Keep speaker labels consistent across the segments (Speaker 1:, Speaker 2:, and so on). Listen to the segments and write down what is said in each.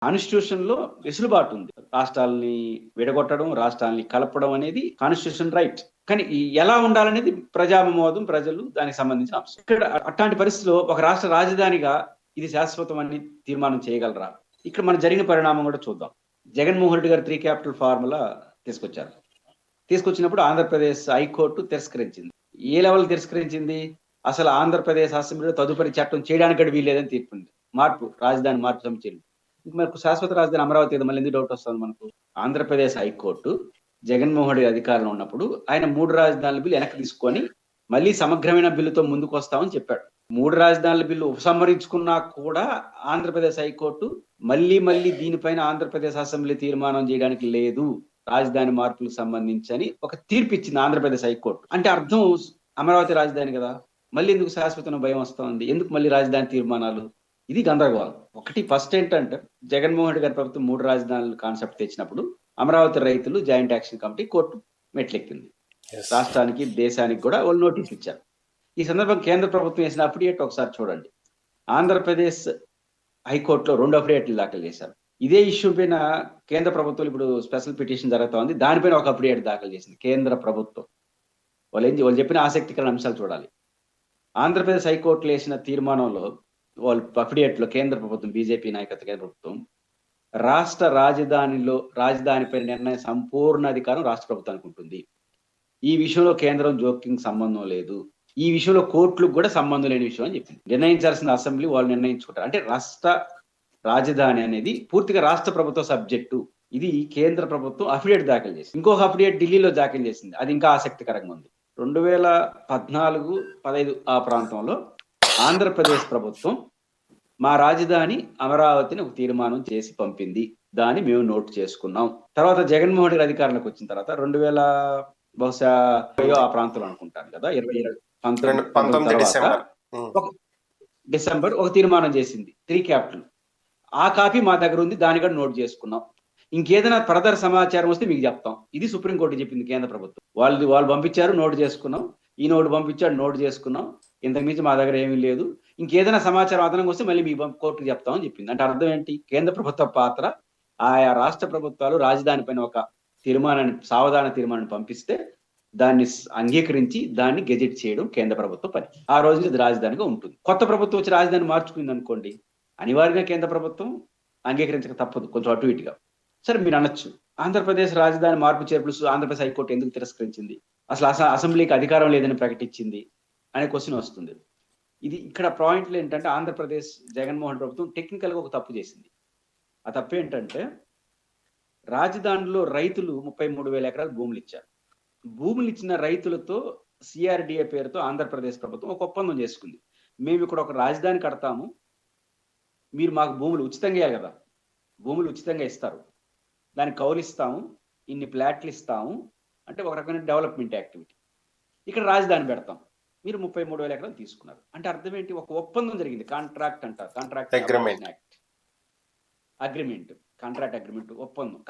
Speaker 1: Constitution లో వెసులుబాటు ఉంది. రాష్ట్రాలని విడగొట్టడం, రాష్ట్రాలని కలపడం అనేది కాన్స్టిట్యూషన్ రైట్. కానీ ఎలా ఉండాలనేది ప్రజామోదం, ప్రజలు దానికి సంబంధించిన అంశం. ఇక్కడ అట్లాంటి పరిస్థితిలో ఒక రాష్ట్ర రాజధానిగా ఇది శాశ్వతం అని తీర్మానం చేయగలరా? ఇక్కడ మన జరిగిన పరిణామం కూడా చూద్దాం. జగన్మోహన్ రెడ్డి గారు 3 క్యాపిటల్ ఫార్ములా తీసుకొచ్చారు. తీసుకొచ్చినప్పుడు ఆంధ్రప్రదేశ్ హైకోర్టు తిరస్కరించింది. ఏ లెవెల్ తిరస్కరించింది? అసలు ఆంధ్రప్రదేశ్ అసెంబ్లీలో తదుపరి చట్టం చేయడానికి కూడా వీల్లేదని తీర్పుంది. రాజధాని మార్పు సమితిలు. మనకు శాశ్వత రాజధాని అమరావతి ఏదో మళ్ళీ ఎందుకు డౌట్ వస్తుంది మనకు? ఆంధ్రప్రదేశ్ హైకోర్టు జగన్మోహన్ రెడ్డి అధికారంలో ఉన్నప్పుడు ఆయన 3 రాజధానుల బిల్లు వెనక్కి తీసుకొని మళ్ళీ సమగ్రమైన బిల్లుతో ముందుకు వస్తామని చెప్పాడు. 3 రాజధానుల బిల్లు ఉపసంహరించుకున్నా కూడా ఆంధ్రప్రదేశ్ హైకోర్టు మళ్ళీ దీనిపైన ఆంధ్రప్రదేశ్ అసెంబ్లీ తీర్మానం చేయడానికి లేదు, రాజధాని మార్పులకు సంబంధించి ఒక తీర్పు ఇచ్చింది ఆంధ్రప్రదేశ్ హైకోర్టు. అంటే అర్థం అమరావతి రాజధాని కదా, మళ్ళీ ఎందుకు శాశ్వత భయం వస్తుంది? ఎందుకు మళ్ళీ రాజధాని తీర్మానాలు? ఇది గందరగోళం. ఒకటి ఫస్ట్ ఏంటంటే జగన్మోహన్ రెడ్డి గారి ప్రభుత్వం 3 రాజధానుల కాన్సెప్ట్ తెచ్చినప్పుడు అమరావతి రైతులు జాయింట్ యాక్షన్ కమిటీ కోర్టు మెట్లెక్కింది. రాష్ట్రానికి దేశానికి కూడా వాళ్ళు నోటీస్ ఇచ్చారు. ఈ సందర్భంగా కేంద్ర ప్రభుత్వం వేసిన అఫిడేట్ ఒకసారి చూడండి. ఆంధ్రప్రదేశ్ హైకోర్టులో 2 అఫిడేట్లు దాఖలు చేశారు. ఇదే ఇష్యూ పైన కేంద్ర ప్రభుత్వం ఇప్పుడు స్పెషల్ పిటిషన్ జరుగుతా ఉంది, దానిపైన ఒక అఫిడేట్ దాఖలు చేసింది కేంద్ర ప్రభుత్వం. వాళ్ళు చెప్పిన ఆసక్తికరమైన అంశాలు చూడాలి. ఆంధ్రప్రదేశ్ హైకోర్టులో వేసిన తీర్మానంలో వాళ్ళు అఫిడేట్లో కేంద్ర ప్రభుత్వం, బీజేపీ నాయకత్వ కేంద్ర ప్రభుత్వం, రాష్ట్ర రాజధానిపై నిర్ణయం సంపూర్ణ అధికారం రాష్ట్ర ప్రభుత్వానికి ఉంటుంది. ఈ విషయంలో కేంద్రం జోక్యం సంబంధం లేదు, ఈ విషయంలో కోర్టులకు కూడా సంబంధం లేని విషయం అని చెప్పింది. నిర్ణయించాల్సిన అసెంబ్లీ వాళ్ళు నిర్ణయించుకుంటారు. అంటే రాష్ట్ర రాజధాని అనేది పూర్తిగా రాష్ట్ర ప్రభుత్వ సబ్జెక్టు. ఇది కేంద్ర ప్రభుత్వం అఫిడేట్ దాఖలు చేసింది. ఇంకొక అఫిడేట్ ఢిల్లీలో దాఖలు చేసింది, అది ఇంకా ఆసక్తికరంగా ఉంది. 2014-15 ఆ ప్రాంతంలో ఆంధ్రప్రదేశ్ ప్రభుత్వం మా రాజధాని అమరావతిని ఒక తీర్మానం చేసి పంపింది, దాన్ని మేము నోట్ చేసుకున్నాం. తర్వాత జగన్మోహన్ రెడ్డి అధికారంలోకి వచ్చిన తర్వాత 2000 బహుశా ఆ ప్రాంతంలో అనుకుంటాను కదా, 2019 డిసెంబర్ ఒక తీర్మానం చేసింది 3 క్యాపిటల్. ఆ కాపీ మా దగ్గర ఉంది, దాన్ని కూడా నోట్ చేసుకున్నాం. ఇంకేదైనా ఫర్దర్ సమాచారం వస్తే మీకు చెప్తాం. ఇది సుప్రీంకోర్టు చెప్పింది కేంద్ర ప్రభుత్వం. వాళ్ళు పంపించారు, నోట్ చేసుకున్నాం. ఈ నోటు పంపించాడు, నోట్ చేసుకున్నాం. ఇంతకు మించి మా దగ్గర ఏమీ లేదు. ఇంకేదైనా సమాచారం అదనంగా వస్తే మళ్ళీ మీ కోర్టుకు చెప్తామని చెప్పింది. అంటే అర్థం ఏంటి? కేంద్ర ప్రభుత్వ పాత్ర, ఆయా రాష్ట్ర ప్రభుత్వాలు రాజధాని పైన ఒక సావధాన తీర్మానాన్ని పంపిస్తే దాన్ని అంగీకరించి దాన్ని గెజెట్ చేయడం కేంద్ర ప్రభుత్వ పని. ఆ రోజు ఇది రాజధానిగా ఉంటుంది. కొత్త ప్రభుత్వం వచ్చి రాజధాని మార్చుకుంది అనుకోండి, అనివార్యంగా కేంద్ర ప్రభుత్వం అంగీకరించక తప్పదు, కొంచెం అటు ఇటుగా. సరే, మీరు అనొచ్చు ఆంధ్రప్రదేశ్ రాజధాని మార్పు చేర్పులు ఆంధ్రప్రదేశ్ హైకోర్టు ఎందుకు తిరస్కరించింది, అసలు అసెంబ్లీకి అధికారం లేదని ప్రకటించింది అనే క్వశ్చన్ వస్తుంది. ఇది ఇక్కడ పాయింట్లు ఏంటంటే ఆంధ్రప్రదేశ్ జగన్మోహన్ ప్రభుత్వం టెక్నికల్ గా ఒక తప్పు చేసింది. ఆ తప్పు ఏంటంటే రాజధానిలో రైతులు 33,000 ఎకరాలు భూములు ఇచ్చారు. భూములు ఇచ్చిన రైతులతో సిఆర్డిఏ పేరుతో ఆంధ్రప్రదేశ్ ప్రభుత్వం ఒక ఒప్పందం చేసుకుంది. మేము ఇక్కడ ఒక రాజధాని కడతాము, మీరు మాకు భూములు ఉచితంగా ఇవ్వాలి కదా, భూములు ఉచితంగా ఇస్తారు, దానికి కౌలు ఇస్తాము, ఇన్ని ప్లాట్లు ఇస్తాము, అంటే ఒక రకమైన డెవలప్మెంట్ యాక్టివిటీ. ఇక్కడ రాజధాని పెడతాం, మీరు 33,000 ఎకరాలు తీసుకున్నారు. అంటే అర్థం ఏంటి? ఒక ఒప్పందం జరిగింది. కాంట్రాక్ట్ అంటారు, కాంట్రాక్ట్ అగ్రిమెంట్, కాంట్రాక్ట్ అగ్రిమెంట్, ఒప్పందం,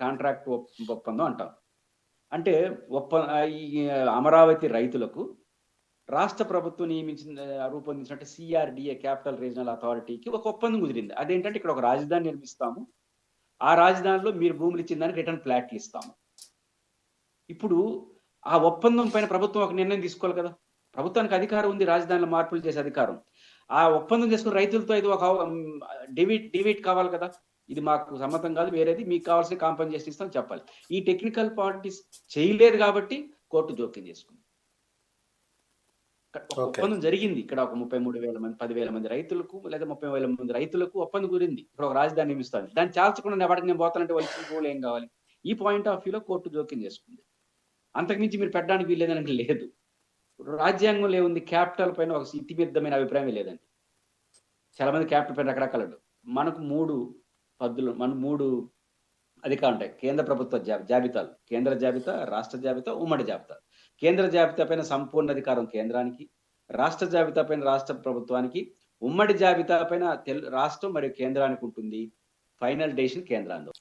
Speaker 1: కాంట్రాక్ట్ ఒప్పందం అంటాం. అంటే ఈ అమరావతి రైతులకు రాష్ట్ర ప్రభుత్వం రూపొందించినట్టు సిఆర్డిఏ క్యాపిటల్ రీజనల్ అథారిటీకి ఒక ఒప్పందం కుదిరింది. అదేంటంటే ఇక్కడ ఒక రాజధాని నిర్మిస్తాము, ఆ రాజధానిలో మీరు భూములు ఇచ్చిన దానికి రిటర్న్ ప్లాట్లు ఇస్తాము. ఇప్పుడు ఆ ఒప్పందం పైన ప్రభుత్వం ఒక నిర్ణయం తీసుకోవాలి కదా. ప్రభుత్వానికి అధికారం ఉంది రాజధానిలో మార్పులు చేసే అధికారం. ఆ ఒప్పందం చేసుకుని రైతులతో ఇది ఒక డివైట్ కావాలి కదా, ఇది మాకు సమ్మతం కాదు, వేరేది మీకు కావాల్సిన కాంపన్సేషన్ ఇస్తాం చెప్పాలి. ఈ టెక్నికల్ పార్టీస్ చేయలేదు కాబట్టి కోర్టు జోక్యం చేసుకుంది. ఒప్పందం జరిగింది. ఇక్కడ ఒక 33,000 మంది 10,000 మంది రైతులకు లేదా 30,000 మంది రైతులకు ఒప్పందం కుదిరింది. ఇక్కడ ఒక రాజధాని నిర్మిస్తాను, దాన్ని చాల్చకుండా నేను పోతానంటే వాళ్ళు ఏం కావాలి? ఈ పాయింట్ ఆఫ్ వ్యూలో కోర్టు జోక్యం చేసుకుంది. అంతకుమించి మీరు పెట్టడానికి వీల్లేదని లేదు. రాజ్యాంగంలో ఏముంది? క్యాపిటల్ పైన ఒక ఇతిమిద్దమైన అభిప్రాయం లేదండి. చాలా మంది క్యాపిటల్ పైన రకరకాలడు. మనకు 3 పద్ధతులు, మన 3 అధికారులు ఉంటాయి. కేంద్ర ప్రభుత్వ జాబితాలు, కేంద్ర జాబితా, రాష్ట్ర జాబితా, ఉమ్మడి జాబితా. కేంద్ర జాబితా పైన సంపూర్ణ అధికారం కేంద్రానికి, రాష్ట్ర జాబితా పైన రాష్ట్ర ప్రభుత్వానికి, ఉమ్మడి జాబితా పైన రాష్ట్రం మరియు కేంద్రానికి ఉంటుంది. ఫైనల్ డెసిషన్ కేంద్రాన్ని.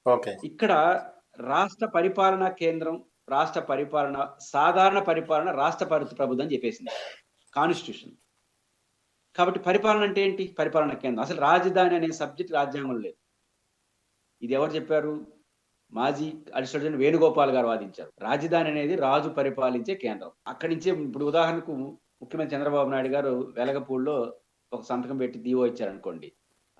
Speaker 1: ఇక్కడ రాష్ట్ర పరిపాలన కేంద్రం, రాష్ట్ర పరిపాలన, సాధారణ పరిపాలన రాష్ట్ర ప్రభుత్వం అని చెప్పేసింది కాన్స్టిట్యూషన్. కాబట్టి పరిపాలన అంటే ఏంటి? పరిపాలన కేంద్రం. అసలు రాజధాని అనే సబ్జెక్ట్ రాజ్యాంగంలో లేదు. ఇది ఎవరు చెప్పారు? మాజీ అడిషనల్ జనరల్ వేణుగోపాల్ గారు వాదించారు. రాజధాని అనేది రాజు పరిపాలించే కేంద్రం. అక్కడి నుంచే ఇప్పుడు ఉదాహరణకు ముఖ్యమంత్రి చంద్రబాబు నాయుడు గారు వెలగపూడిలో ఒక సంతకం పెట్టి దీవో ఇచ్చారనుకోండి,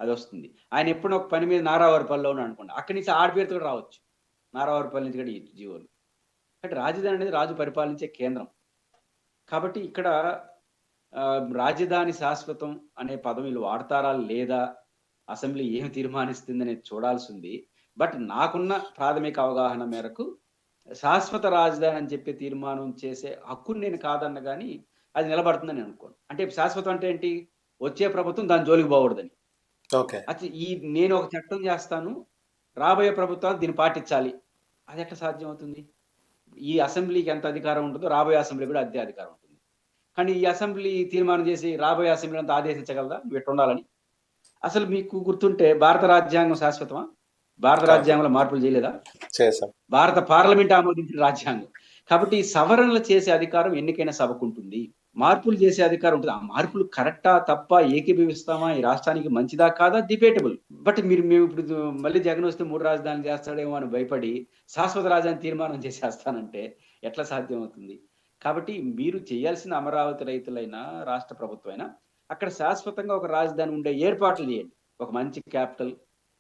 Speaker 1: అది వస్తుంది. ఆయన ఎప్పుడో ఒక పని మీద నారావారిపల్లిలో ఉన్నాడు అనుకోండి, అక్కడి నుంచి ఆడపేరుతో కూడా రావచ్చు. నారావారిపల్లి నుంచి కూడా ఈ జీవోలు. అంటే రాజధాని అనేది రాజు పరిపాలించే కేంద్రం. కాబట్టి ఇక్కడ రాజధాని శాశ్వతం అనే పదం వీళ్ళు వాడతారా లేదా, అసెంబ్లీ ఏమి తీర్మానిస్తుంది అనేది చూడాల్సి ఉంది. బట్ నాకున్న ప్రాథమిక అవగాహన మేరకు శాశ్వత రాజధాని అని చెప్పి తీర్మానం చేసే హక్కుని నేను కాదన్న కానీ అది నిలబడుతుందని అనుకోను. అంటే శాశ్వతం అంటే ఏంటి? వచ్చే ప్రభుత్వం దాని జోలికి పోకూడదని. అది నేను ఒక చట్టం చేస్తాను, రాబోయే ప్రభుత్వాలు దీన్ని పాటించాలి, అది ఎట్లా సాధ్యం అవుతుంది? ఈ అసెంబ్లీకి ఎంత అధికారం ఉంటుందో రాబోయే అసెంబ్లీ కూడా అదే అధికారం ఉంటుంది. కానీ ఈ అసెంబ్లీ తీర్మానం చేసి రాబోయే అసెంబ్లీ అంతా ఆదేశించగలదా నువ్వు ఎట్లా ఉండాలని? అసలు మీకు గుర్తుంటే భారత రాజ్యాంగం శాశ్వతమా? భారత రాజ్యాంగంలో మార్పులు చేయలేదా? భారత పార్లమెంట్ ఆమోదించిన రాజ్యాంగం. కాబట్టి ఈ సవరణలు చేసే అధికారం ఎన్నికైన సభకు ఉంటుంది, మార్పులు చేసే అధికారం ఉంటుంది. ఆ మార్పులు కరెక్టా తప్ప ఏకీభవిస్తామా, ఈ రాష్ట్రానికి మంచిదా కాదా డిబేటబుల్. బట్ మేము ఇప్పుడు మళ్ళీ జగన్ వస్తే 3 రాజధానులు చేస్తాడేమో అని భయపడి శాశ్వత రాజధాని తీర్మానం చేసేస్తానంటే ఎట్లా సాధ్యం అవుతుంది? కాబట్టి మీరు చేయాల్సిన అమరావతి రైతులైనా రాష్ట్ర ప్రభుత్వం అయినా అక్కడ శాశ్వతంగా ఒక రాజధాని ఉండే ఏర్పాట్లు చేయండి. ఒక మంచి క్యాపిటల్,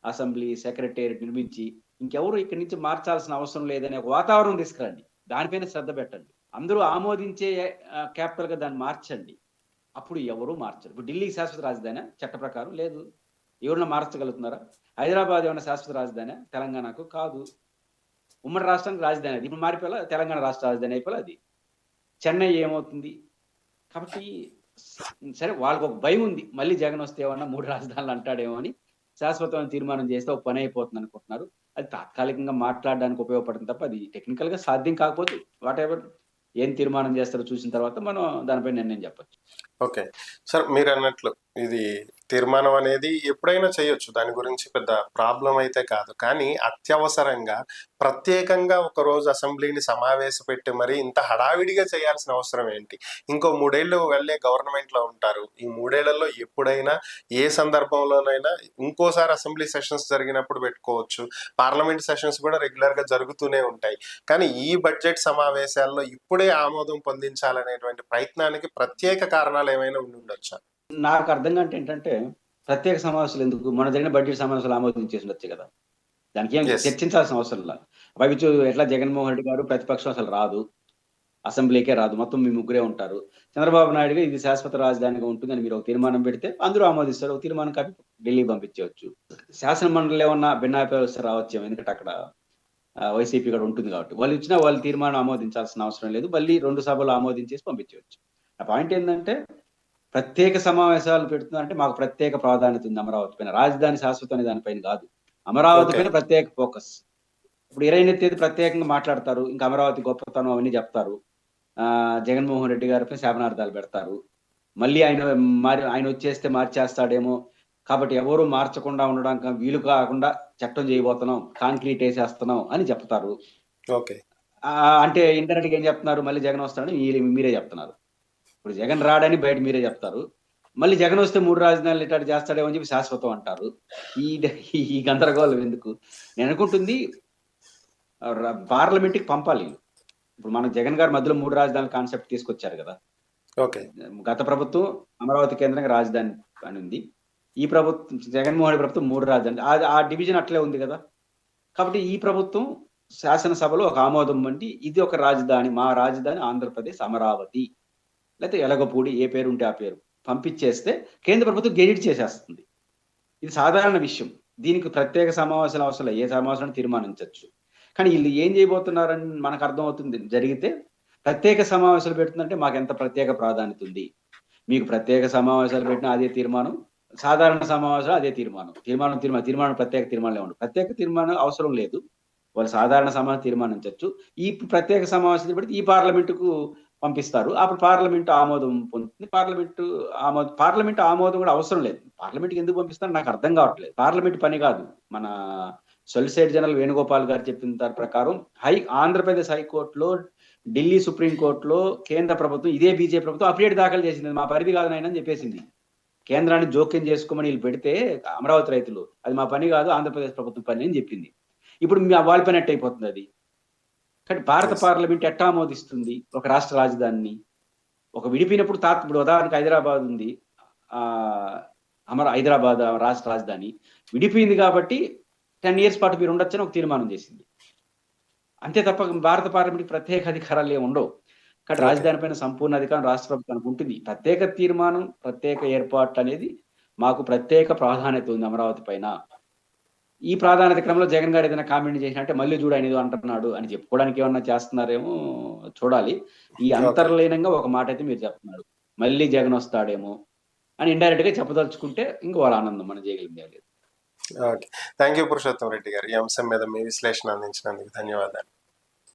Speaker 1: అసెంబ్లీ, సెక్రటేరియట్ నిర్మించి ఇంకెవరు ఇక్కడి నుంచి మార్చాల్సిన అవసరం లేదనే ఒక వాతావరణం తీసుకురండి. దానిపైన శ్రద్ధ పెట్టండి. అందరూ ఆమోదించే క్యాపిటల్ గా దాన్ని మార్చండి. అప్పుడు ఎవరు మార్చరు. ఇప్పుడు ఢిల్లీకి శాశ్వత రాజధాని చట్ట ప్రకారం లేదు. ఎవరన్నా మార్చగలుగుతున్నారా? హైదరాబాద్ ఏమన్నా శాశ్వత రాజధాని? తెలంగాణకు కాదు. ఉమ్మడి రాష్ట్రానికి రాజధాని అది. ఇప్పుడు మారిపోయేలా తెలంగాణ రాష్ట్ర రాజధాని అయిపోలే అది. చెన్నై ఏమవుతుంది? కాబట్టి సరే, వాళ్ళకు ఒక భయం ఉంది, మళ్ళీ జగన్ వస్తే ఏమన్నా 3 రాజధానులు అంటాడేమో అని శాశ్వతమైన తీర్మానం చేస్తే ఒక పని అయిపోతుంది అనుకుంటున్నారు. అది తాత్కాలికంగా మాట్లాడడానికి ఉపయోగపడుతుంది తప్ప అది టెక్నికల్ గా సాధ్యం కాకపోతే వాట్ ఎవర్ ఏం తీర్మానం చేస్తారో చూసిన తర్వాత మనం దానిపై నిర్ణయం చెప్పచ్చు.
Speaker 2: ఓకే సార్, మీరు అన్నట్లు ఇది తీర్మానం అనేది ఎప్పుడైనా చేయొచ్చు, దాని గురించి పెద్ద ప్రాబ్లం అయితే కాదు. కానీ అత్యవసరంగా ప్రత్యేకంగా ఒక రోజు అసెంబ్లీని సమావేశపెట్టి మరి ఇంత హడావిడిగా చేయాల్సిన అవసరం ఏంటి? ఇంకో 3 ఏళ్ళు వెళ్ళే గవర్నమెంట్ లో ఉంటారు. ఈ 3 ఏళ్లలో ఎప్పుడైనా ఏ సందర్భంలోనైనా ఇంకోసారి అసెంబ్లీ సెషన్స్ జరిగినప్పుడు పెట్టుకోవచ్చు. పార్లమెంట్ సెషన్స్ కూడా రెగ్యులర్ గా జరుగుతూనే ఉంటాయి. కానీ ఈ బడ్జెట్ సమావేశాల్లో ఇప్పుడే ఆమోదం పొందించాలనేటువంటి ప్రయత్నానికి ప్రత్యేక కారణాలు ఏమైనా ఉండి ఉండొచ్చా?
Speaker 1: నాకు అర్థం కాంటే ఏంటంటే ప్రత్యేక సమావేశాలు ఎందుకు? మన జరిగిన బడ్జెట్ సమావేశాలు ఆమోదించేసి ఉండొచ్చు కదా, దానికి ఏం చర్చించాల్సిన అవసరం లేదు. పైవిచ్చు ఎట్లా జగన్మోహన్ రెడ్డి గారు ప్రతిపక్షం అసలు రాదు, అసెంబ్లీకే రాదు, మొత్తం మీ ముగ్గురే ఉంటారు. చంద్రబాబు నాయుడు ఇది శాశ్వత రాజధానిగా ఉంటుందని మీరు ఒక తీర్మానం పెడితే అందరూ ఆమోదిస్తారు. ఒక తీర్మానం కాపీ ఢిల్లీ పంపించవచ్చు. శాసన మండలి ఏమన్నా భిన్నాభిప్రాయాలు రావచ్చు, ఎందుకంటే అక్కడ వైసీపీ కూడా ఉంటుంది కాబట్టి వాళ్ళు ఇచ్చినా వాళ్ళు తీర్మానం ఆమోదించాల్సిన అవసరం లేదు. మళ్ళీ 2 సభలు ఆమోదించేసి పంపించవచ్చు. ఆ పాయింట్ ఏంటంటే ప్రత్యేక సమావేశాలు పెడుతున్నారంటే మాకు ప్రత్యేక ప్రాధాన్యత ఉంది అమరావతి పైన. రాజధాని శాశ్వతం అనే దానిపైన కాదు, అమరావతి పైన ప్రత్యేక ఫోకస్. ఇప్పుడు 28వ తేదీ ప్రత్యేకంగా మాట్లాడతారు, ఇంకా అమరావతి గొప్పతనం అవన్నీ చెప్తారు. జగన్మోహన్ రెడ్డి గారిపై శాపనార్థాలు పెడతారు. మళ్ళీ ఆయన వచ్చేస్తే మార్చేస్తాడేమో కాబట్టి ఎవరు మార్చకుండా ఉండడానికి వీలు కాకుండా చట్టం చేయబోతున్నాం, కాంక్రీట్ వేసేస్తున్నాం అని చెప్తారు. అంటే ఇంటర్నెట్ గా ఏం చెప్తున్నారు? మళ్ళీ జగన్ వస్తాడని మీరే చెప్తున్నారు. ఇప్పుడు జగన్ రాడని బయట మీరే చెప్తారు. మళ్ళీ జగన్ వస్తే 3 రాజధానులు ఇట్లా చేస్తాడేమో అని చెప్పి శాశ్వతం అంటారు. ఈ గందరగోళం ఎందుకు? నేను అనుకుంటుంది పార్లమెంట్కి పంపాలి. ఇప్పుడు మన జగన్ గారు మధ్యలో 3 రాజధానుల కాన్సెప్ట్ తీసుకొచ్చారు కదా. గత ప్రభుత్వం అమరావతి కేంద్రంగా రాజధాని అని ఉంది. ఈ ప్రభుత్వం జగన్మోహన్ ప్రభుత్వం 3 రాజధాని, ఆ డివిజన్ అట్లే ఉంది కదా. కాబట్టి ఈ ప్రభుత్వం శాసనసభలో ఒక ఆమోదం వంటి ఇది ఒక రాజధాని, మా రాజధాని ఆంధ్రప్రదేశ్ అమరావతి, లేకపోతే ఎలగపూడి, ఏ పేరు ఉంటే ఆ పేరు పంపించేస్తే కేంద్ర ప్రభుత్వం గెజిట్ చేసేస్తుంది. ఇది సాధారణ విషయం. దీనికి ప్రత్యేక సమావేశాలు అవసరం లేదు, ఏ సమావేశాన్ని తీర్మానించవచ్చు. కానీ వీళ్ళు ఏం చేయబోతున్నారని మనకు అర్థమవుతుంది. జరిగితే ప్రత్యేక సమావేశాలు పెడుతుందంటే మాకు ఎంత ప్రత్యేక ప్రాధాన్యత ఉంది. మీకు ప్రత్యేక సమావేశాలు పెట్టినా అదే తీర్మానం, సాధారణ సమావేశాలు అదే తీర్మానం ప్రత్యేక తీర్మానం ఉండదు. ప్రత్యేక తీర్మానం అవసరం లేదు, వాళ్ళు సాధారణ సమావేశం తీర్మానించవచ్చు. ఈ ప్రత్యేక సమావేశాలు పెడితే ఈ పార్లమెంటుకు పంపిస్తారు. అప్పుడు పార్లమెంట్ ఆమోదం పొందుతుంది. పార్లమెంట్ ఆమోదం కూడా అవసరం లేదు. పార్లమెంట్కి ఎందుకు పంపిస్తారో నాకు అర్థం కావట్లేదు. పార్లమెంట్ పని కాదు. మన సొలిసిటర్ జనరల్ వేణుగోపాల్ గారు చెప్పిన దాని ప్రకారం ఆంధ్రప్రదేశ్ హైకోర్టులో, ఢిల్లీ సుప్రీంకోర్టులో కేంద్ర ప్రభుత్వం, ఇదే బీజేపీ ప్రభుత్వం అఫిడవిట్ దాఖలు చేసింది, మా పరిధి కాదు నాయన అని చెప్పేసింది. కేంద్రాన్ని జోక్యం చేసుకోమని వీళ్ళు పెడితే అమరావతి రైతులు అది మా పని కాదు, ఆంధ్రప్రదేశ్ ప్రభుత్వం పని అని చెప్పింది. ఇప్పుడు వాళ్ళ పని ఎట్ట అయిపోతుంది అది? కానీ భారత
Speaker 2: Yes.
Speaker 1: పార్లమెంట్ ఎట్టా ఆమోదిస్తుంది ఒక రాష్ట్ర రాజధానిని? ఒక విడిపోయినప్పుడు ఇప్పుడు ఉదాహరణకు హైదరాబాద్ ఉంది, హైదరాబాద్ రాష్ట్ర రాజధాని విడిపోయింది కాబట్టి 10 years పాటు మీరు ఉండొచ్చని ఒక తీర్మానం చేసింది. అంతే తప్ప భారత పార్లమెంట్ ప్రత్యేక అధికారాలు ఏమి ఉండవు. కానీ
Speaker 2: Okay.
Speaker 1: రాజధాని పైన సంపూర్ణ అధికారం రాష్ట్ర ప్రభుత్వానికి ఉంటుంది. ప్రత్యేక తీర్మానం, ప్రత్యేక ఏర్పాటు అనేది మాకు ప్రత్యేక ప్రాధాన్యత ఉంది అమరావతి పైన. ఈ ప్రాధాన్యత క్రమంలో జగన్ గారు ఏదైనా కామెంట్ చేసినట్టే మళ్ళీ చూడు ఆయన ఏదో అంటున్నాడు అని చెప్పుకోవడానికి ఏమన్నా చేస్తున్నారేమో చూడాలి. ఈ అంతర్లీనంగా ఒక మాట అయితే మీరు చెప్తున్నారు, మళ్ళీ జగన్ వస్తాడేమో అని ఇండైరెక్ట్ గా చెప్పదలుచుకుంటే ఇంక వాళ్ళ ఆనందం మనం చేయగలిగింది.
Speaker 2: Okay, thank you Purushottam Reddy గారు. ఈ అంశం మీద మీ విశ్లేషణ అందించినందుకు ధన్యవాదాలు.